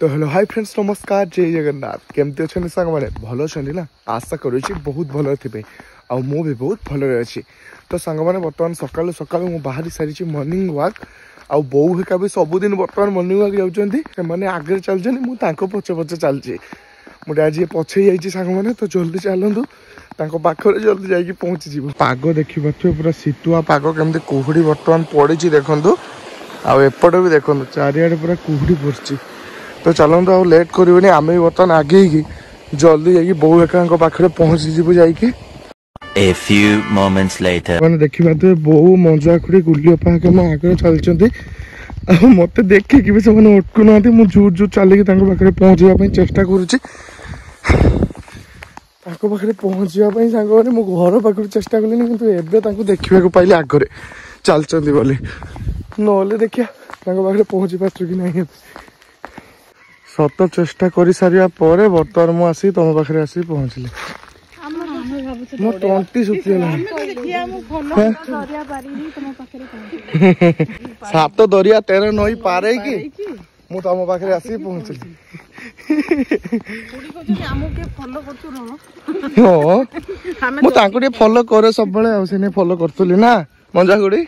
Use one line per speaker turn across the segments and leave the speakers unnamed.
तो hello hi friends नमस्कार जय जगन्नाथ केमती अच्छा सांग मैंने भल अच्छा ना आशा करुँच बहुत भल थे आउ मु भी बहुत भल अच्छी तो सांग मैंने बर्तमान सकालू सकालू मुझे बाहरी सारी मॉर्निंग वॉक आउ बो हेका भी सबुदिन बर्तमान मॉर्निंग वॉक जाने आगे चलते मुझे पचे पचे चलती मुझे आज पछे जाइए सांग मैंने तो जल्दी चलतु पाखे जल्दी जाकि पहुँची पाग देखी पारे पूरा शीतुआ पाग केमती कुहुड़ी बर्तमान पड़ी देखु आउट भी देखो चारिआडे पूरा कुहुड़ी पड़ी तो चलते आउ लेट करें आम भी बर्तमान आगे जल्दी जाकि बो एका पाखे पहुँची जाकि
A few moments later.
मैंने देखी पारे बो मंजा खुड़ी गुलिया पाखे मो आगे चलते मत देखिकी भी से अटकु ना मुझे जोर जोर चलिए पाखे पहुँचापी चेष्टा करुँचे पहुँचापी सांग मैंने मो घर पाख चेष्टा कली कि देखा पाइले आगे चलते बोली ना देखिया पाखे पहुँची पार्छ कि ना सत चेष्टा कर सारा बर्तमान मुझे आसी तुम पाखे आसी पहुँचली मो तंटी सुखीगला सात दरिया 13 नई पारे कि मु तुम पाखे आसी पहुँचली मुझे फॉलो करे सब फॉलो करी ना मंजा गुड़ी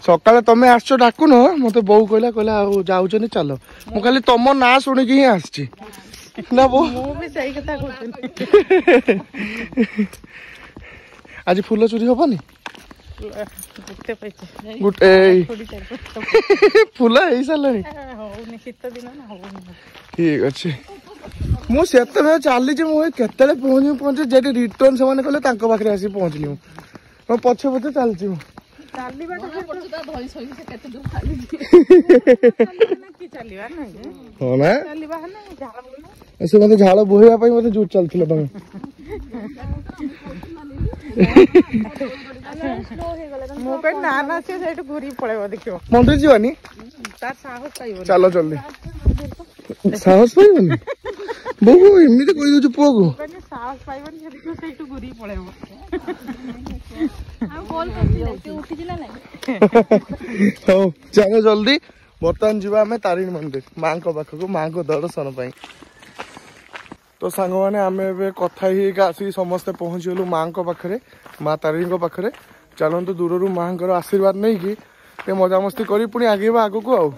सकाले तुम्हें आस डाकुन मत बो कहला जाऊ चलो मु खाली तुम ना शुणिकी ही आसची ना बो आज फूल चोरी हबनी गोटे फूल हो सारे ठीक अच्छे मुझे चली मुझे पहुँचे जे रिटर्न से कहले पाखे आसी पहुँचली मुझे पछे पछे चलती से मत झाड़ बोहवा मत जोर चलती तुम मंदिर जीवानी चलो जल्दी साहस पाइबनी बहु एमती कही दे पुआ को चलो जल्दी बर्तमान जीवा आम तारिणी मंदिर माँ पाखक माँ को दर्शन पाई तो सांग मैंने आम कथा ही आसिक समस्ते पहुँची गलु माँ पाखे माँ तारिणी पाखे चलतु दूर माँ आशीर्वाद नहीं कि मजामस्ती कर पुणी आगे आग को आउ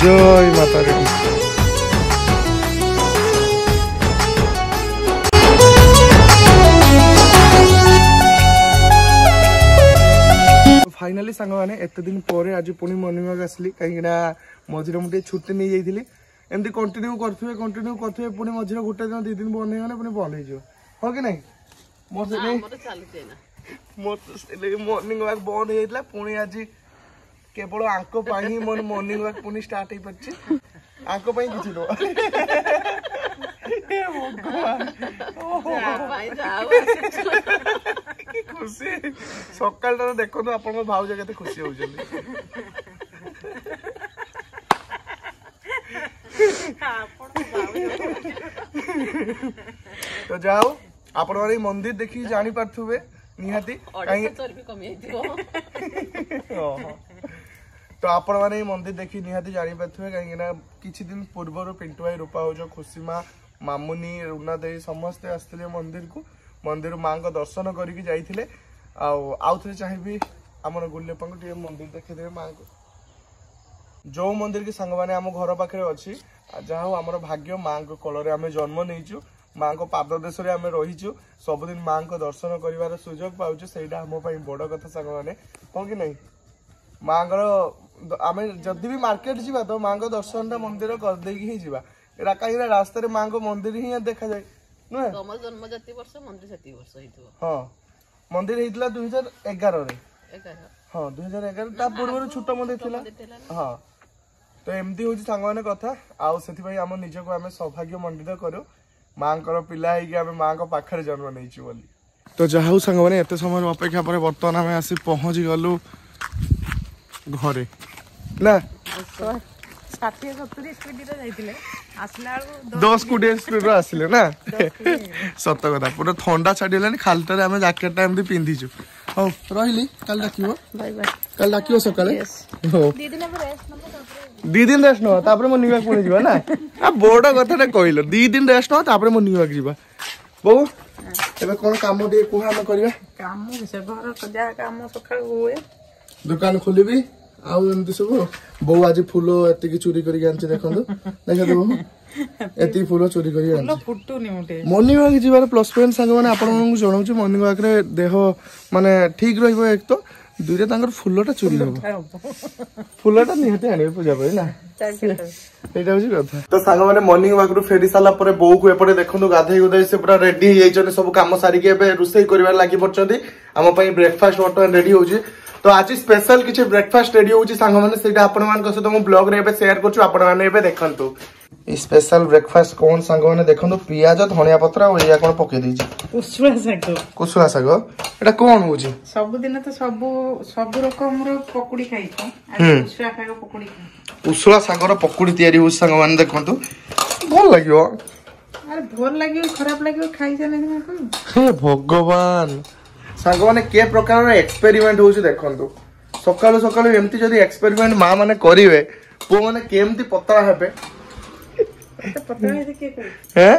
जय माँ तारिणी फाइनाली सांग मैंने एत दिन पर आज पुणी मॉर्निंग वॉक आसली कहीं मझे मुझे छुट्टी नहीं जाइए एमती कंटिन्यू करते पुणी मझे गोटे दिन 2 दिन बंद हो पुणी बंद हो हाँ कि नहीं मॉर्निंग वॉक बंद हो जाता पुणी आज केवल आंक मोर मॉर्निंग वॉक पुणी स्टार्ट हो पार्टी आंक किसी खुशी सकाल देखो आप भाउज के खुशी हो तो जाओ आप मंदिर देखी जानी पारे निहाती तो आपण मैंने मंदिर देखी निहाती जानी पारे कहीं किसी दिन पूर्व पिंटू भाई रूपा हो खुशी माँ मामुनी रुना दे समस्ते आसते मंदिर को मंदिर माँ को दर्शन करके जाइए आउ थे चाहिए आम गुलेपा मंदिर देखीदे माँ को जो मंदिर की सांग मैंने आम घर पाखे अच्छी जहाँ आम भाग्य माँ को कलर आम जन्म नहीं माँ को पाद देश आम रहीचु सबुदिन माँ को दर्शन कर सुजोग पाचु से आम बड़ कथा सांग मैंने हाँ कि नहीं माँ आम जदि भी मार्केट जावा तो माँ को दर्शन मंदिर करदे ही जावा कहीं रास्तार माँ को मंदिर ही देखा जाए नुहे हाँ मंदिर होता 2011 हाँ 2011 पूर्व छोट मंदिर था हाँ तो एमती हूँ सांग मैंने कथा आउ से आम निजक आम सौभाग्य मंडित करूँ माँ को पिला आम माँ को पाखे जन्म नहीं बोली तो जहा सांग मैंने एत समय अपेक्षा पर बर्तमान आम आसी पहुँची गलु घरे ना
60-70 स्पीड रे जाइतिले आसला
10-20 स्पीड रे आसिले ना सत कथा पूरा ठंडा छाडिलानी खालटारे आमे जैकेट टा एमदी पिंधिछु हो रहिली काल डाकिबो
बाय बाय
काल डाकिबो सकाले हो
2 दिन पर रेस्ट नबो तापर
2 दिन रेस्ट न तापर म न्यूयॉर्क पुणी जीवा ना आ बोड कथा रे कहलो 2 दिन रेस्ट न तापर म न्यूयॉर्क जीवा बो एबे कोन काम दे कोहा हम करबा
काम से घर जा काम सकाळ होए
दुकान खोलिबी आउ एमती सब बो आज फूल एति चोरी करी आनचे देखंदु देखा देबो एति फूल चोरी करी आनचे
फूल फुटुनी मोटे
मॉर्निंग वॉक जीवार प्लस पॉइंट संग माने आपन को जणाउछु मॉर्निंग वॉक रे देह माने ठीक रहइबो एक तो दुइरे तांकर फूलटा चोरी होबो फूलटा निहते आनिबे पूजा परे ना एटा होची कथा तो संग माने मॉर्निंग वॉक रु फेरी साला परे बो को एपटे देखंदु गाधै गुदै से पूरा रेडी हे जाइछन सब काम सारी के एबे रुसई करिवार लागि पड़छंती हम पई ब्रेकफास्ट वर्तमान रेडी होउची तो आज स्पेशल किछि ब्रेकफास्ट रेडी होउची संग माने सेटा आपण मान को सतो मो ब्लॉग रे एबे शेयर करछु आपण माने एबे देखंतु स्पेशल ब्रेकफास्ट कोन संग माने देखंतु पियाज धनिया पत्र और या कोन पके दैछि कुसुला साग एटा कोन होउची
सब दिन तो सब रकम रो पकोड़ी खाइछो आज कुसुला साग पकोड़ी
कुसुला सागर पकोड़ी तयारी होउची संग माने देखंतु भल लागियो
अरे भल लागियो खराब लागियो खाइ जाने ना को
हे भगवान साग माने के प्रकार एक्सपेरिमेंट होउची देखंतु सकाळु सकाळु एमती जदी एक्सपेरिमेंट मा माने करिवे पो माने केमती पतला हेबे
तो पतला है के करे
हैं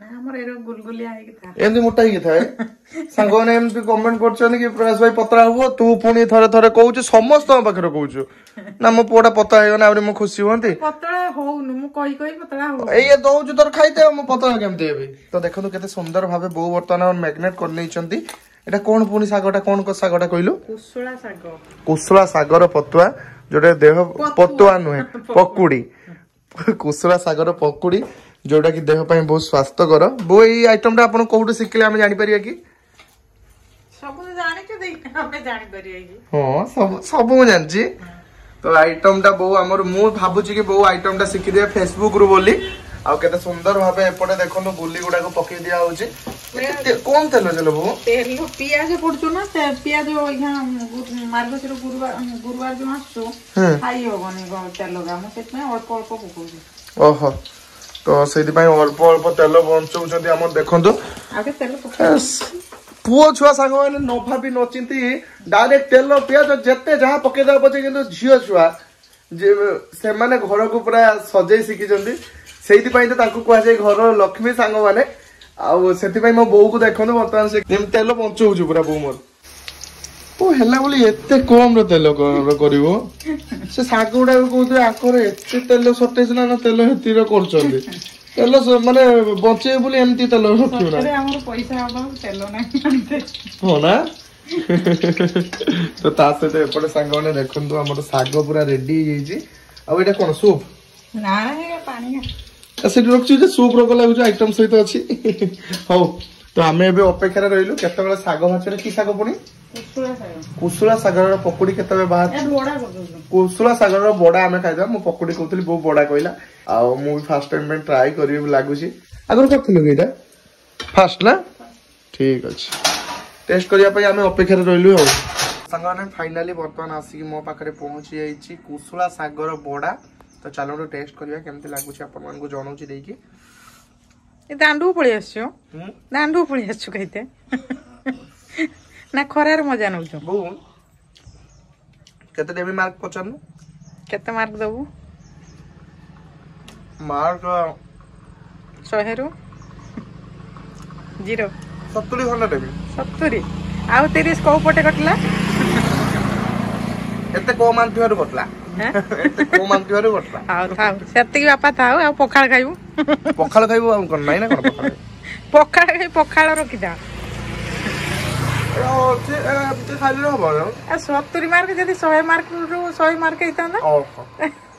हमर एरो गुलगुलिया है कि था
एमती मोटा ही थाए साग माने एमती कमेंट करछन कि प्रयास भाई पतला हो तू पुनी थरे थरे कहूछ समस्त पाखरे कहूछ ना मो पोडा पतला हे ना मो खुशी होंती
पतला होउनु मु कहि पतला हो
ए दउछ तोर खाइते मो पतला केमती हेबी तो देखंतु केते सुंदर भाबे बो वर्तमान मैग्नेट कर लेइचंती एटा कोन पुनी सागटा कोन को सागटा कइलु कुसुला सागर पतुआ जोटे देह पतुआ नुहे पकुड़ी कुसुला सागर पकुड़ी जोटा कि देह पई बहुत स्वास्थ्यकर बो ई आइटम टा आपण कोउटु सिखले हम जानि परिया कि
सब जानि के देख हमें जानि परिया कि
हां सब मु जानछि तो आइटम टा बो हमर मु भाबुछि कि बो आइटम टा सिखि दे फेसबुक रु बोली आ केते सुंदर भाबे एपटे देखनु गुल्ली गुडा को पके दिया होछि कोन तेल चलो बो
तेल पियाज पड़छु ना ते पियाज यहाँ मार्गशीर गुरुवार जो आसु खाई होबनी गो तेल गाम सेत में अल्प अल्प पकोछि
ओहो तो सेति पई अल्प अल्प तेल बंचौछंती हमर देखंतु
आगे तेल
पुओ छुआ सांग माने न भाबी न चिंती डायरेक्ट तेल पियाज जत्ते जहा पके दबो जे किंतु झियो छुआ जे से माने घर को पूरा सजै सिखि जंदी सेति पई तो ताकू कुआ जे घर लक्ष्मी सांग माने आउ सेति पई मो बौ को देखनु वर्तमान से तेम तेल बंचौ छु पूरा बौ मोर ओ हेला बोली एते कम रो तेल करिवो से साग गुडा कहते आकर एते तेल शॉर्टेज ना तेल हेतिर करचंदी तेल माने बचे बोली एमती तेल रखियो ना
अरे हमर पैसा अब तेल नाही
हो ना तो ता से एपटे सांग माने देखंतु हमर साग पूरा रेडी हे जी आ एटा कोन सूप
ना हे पानी
सेठी रखछु जे सूप रोक लागु आइटम सहित अछि हो तो आमे एबे अपेक्षा रे रहिलु केते बेला साग भाचरे की साग पुनी कुसुला सागर पकोड़ी केते बे बात
बड़ा कर
कुसुला सागर बड़ा आमे खाइदा मो पकोड़ी कहतली बहु बड़ा कहला आ मु फर्स्ट टाइम में ट्राई करिबे लागुची अगर करथिलु एटा फर्स्ट ना ठीक अछि टेस्ट करिया पई आमे अपेक्षा रे रहिलु हो संगने फाइनली वर्तमान आसी मो पाखरे पहुंची जाईची कुसुला सागर बड़ा तो चलो टेस्ट करिया केमती लागुची अपन मन को जणाउची देकी
ए दांडू पळी आछो दांडू पळी आछो कहिते ना खरार मजा नउछो
बो केते देबी मार्क पचन
केते मार्क दबु
मार्क
100 रु 0
70 घंटा देबी
70 आउ 30 को पटे कटला
एते को मान थिवरु कटला एते को मान थिवरु कटला
आउ थाउ सेति बापा थाउ आ पखाळ खाइबु
पखाळ खाइबु हम कोन नाही ना कोन पखाळ
पखाळ खाइ पखाळ रखि दा
ओ ते खाली रहबो
आ 70 मार्क जदी 100 मार्क रु 100 मार्क हेता ना
ओहो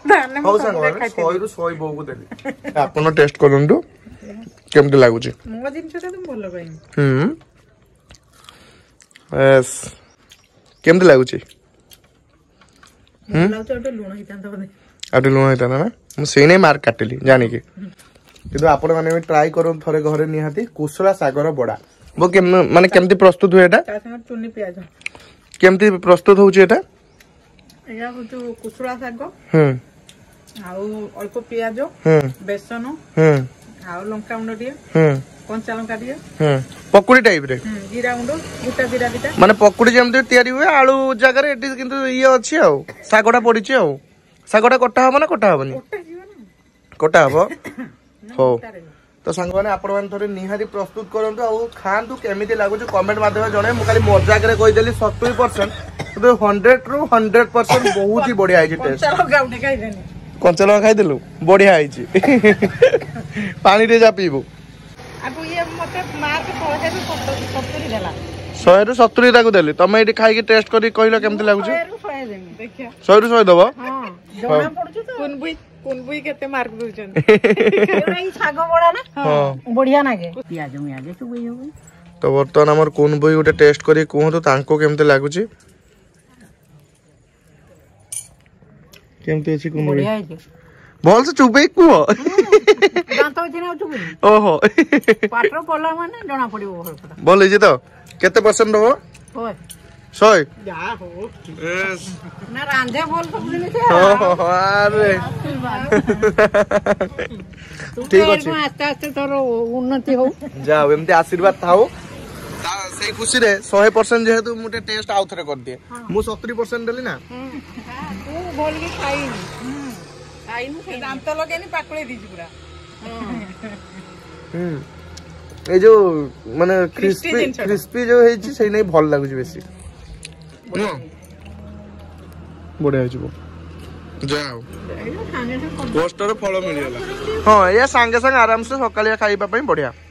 दाने
हो संग 100 रु 100 बो को देली आपण टेस्ट करंतु केमते लागुची
मो दिन छटा तुम बोल भाई
यस केमते लागुची
लुण
हेता ना मु सेई नै मार्क काटली जानि के किंतु आपण माने ट्राई करो थरे घरे निहाती कुसुला सागर बड़ा वो के माने केमती प्रस्तुत हुए एटा
ता संग चुन्नी प्याज
केमती प्रस्तुत होउची एटा
या जो कुसुला साग ଆଉ ଅଳ୍ପ ପିଆଜ ବେସନ ଆଉ ଲଙ୍କା ଗୁଣ୍ଡ ଟିକେ କଞ୍ଚା ଲଙ୍କା ଟିକେ
ପକୁଡି ଟାଇପ ରେ
ଜିରା ଗୁଣ୍ଡ ଗୋଟା ଜିରା ଦିଟା
ମାନେ ପକୁଡି ଯେମିତି ତିଆରି ହୁଏ ଆଳୁ ଜାଗାରେ ଏଠି କିନ୍ତୁ ଇଏ ଅଛି ଆଉ ଶାଗଟା ପଡିଛି ଆଉ ଶାଗଟା କଟା ହବ ନା କଟା ହବନି କଟା ହବ ହଉ ତ ସାଙ୍ଗମାନେ ଆପଣମାନେ ଥରେ ନିହାତି ପ୍ରସ୍ତୁତ କରନ୍ତୁ ଆଉ ଖାଆନ୍ତୁ କେମିତି ଲାଗୁଛି କମେଣ୍ଟ ମାଧ୍ୟମରେ ଜଣେ ମୁଁ ଖାଲି ମଜାକରେ କହିଦେଲି 70% କିନ୍ତୁ 100 ରୁ 100% ବହୁତ ହି ବଢିଆ ହେଇଛି ଟେଷ୍ଟ କଞ୍ଚା ଲଙ୍କା ଖାଇଦେଲୁ ବଢିଆ ହେଇଛି ପାଣି ଟିକେ ଯା ପିଇବୁ 100 ରୁ 70 ତାକୁ ଦେଲି ତମେ ଏଠି ଖାଇକି ଟେଷ୍ଟ କରି କହିଲ କେମିତି ଲାଗୁଛି 100 ରୁ 100 ଦବ
କୁନବୁଇ କେତେ ମାର୍କ ଦଉଛନ୍ତି
ଶାଗ ବଡା ନା ବଢିଆ ନାଗେ ପିଆଜ ମିଆଜ ଚୁବେଇ ହବ
ତ ବର୍ତ୍ତମାନ ଆମର କୁନ ବହି ଗୋଟେ ଟେଷ୍ଟ କରି କୁହନ୍ତୁ ତାଙ୍କୁ କେମିତି ଲାଗୁଛି କେମିତି ଅଛି କୁନ ବହି ଭଲ ସେ ଚୁବେଇ କୁହ
ଦାନ୍ତ ଅଛି ନା ଚୁବେଇ
ଓହୋ
ପାଟର ପଡଲା ମାନେ ଜଣା ପଡିବ
ଭଲ ହେଇଛି ତ କେତେ ପରସେଣ୍ଟ ଦବ 100
ଯାହା ହଉ ନା ରାନ୍ଧେ ଭଲ ସବୁ ଜିନିଷ
ଆରେ ଠିକ ଅଛି
ଆସ୍ତେ ଆସ୍ତେ ତୋର ଉନ୍ନତି ହଉ
ଯାଉ ଏମିତି ଆଶୀର୍ବାଦ ଥାଉ ସେଇ ଖୁସିରେ 100% ଯେହେତୁ ମୁଁ ଟିକେ ଟେଷ୍ଟ ଆଉ ଥରେ କରିଦିଏ ମୁଁ 70% ଦେଲି ନା
ଭଲକି ଖାଇନୁ ଦାନ୍ତ ଲଗେଇନି ପାକୁଳି ଦେଇଛି ପୁରା
এই যে মানে ক্রিস্পি যে হয়েছে সেই নাই ভাল লাগুছে বেশি বড়িয়া হয়েছে যাও পোস্টর ফল মিলিগলা হ্যাঁ এ সাঙ্গে সাঙ্গে আরামসে সকালিয়া খাইবা পাই বড়িয়া